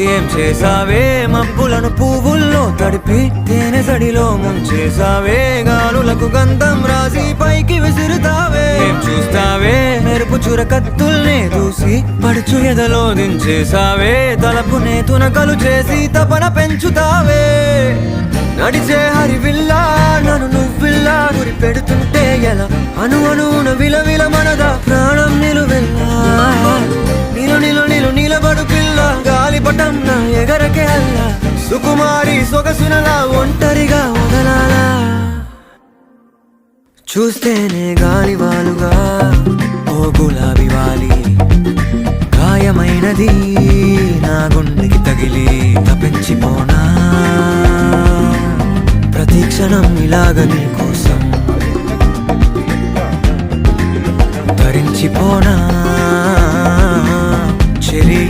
ఏం చేసావే మబ్బులను పువ్వుల్లో తడిపి తేనె సడిలో ముంచేసావే గాలులకు గంధం రాసి పైకి విసురుతావే ఏం చూస్తావే మెరుపు చుర కత్తుల్నే దూసి పడుచు ఎదలో దించేసావే తలపునే తునకలు చేసి తపన పెంచుతావే నడిచే హరివిల్లా నన్ను నువ్విల్లా గురి పెడుతుంటే ఎలా అణువున విలవిల మనదా ప్రాణం నిలువెల్లా నిలబడు పిల్ల గాలిపటం నా ఎగరకే అల్లా సుకుమారి సొగసునలా ఒంటరిగా వదలాలా చూస్తేనే గాలివాలుగా ఓ గులాబీ వాలి గాయమైనది నా గుండెకి తగిలి తప్పించిపోనా ప్రతి క్షణం ఇలాగ నీ కోసం తరించిపోనా చెరి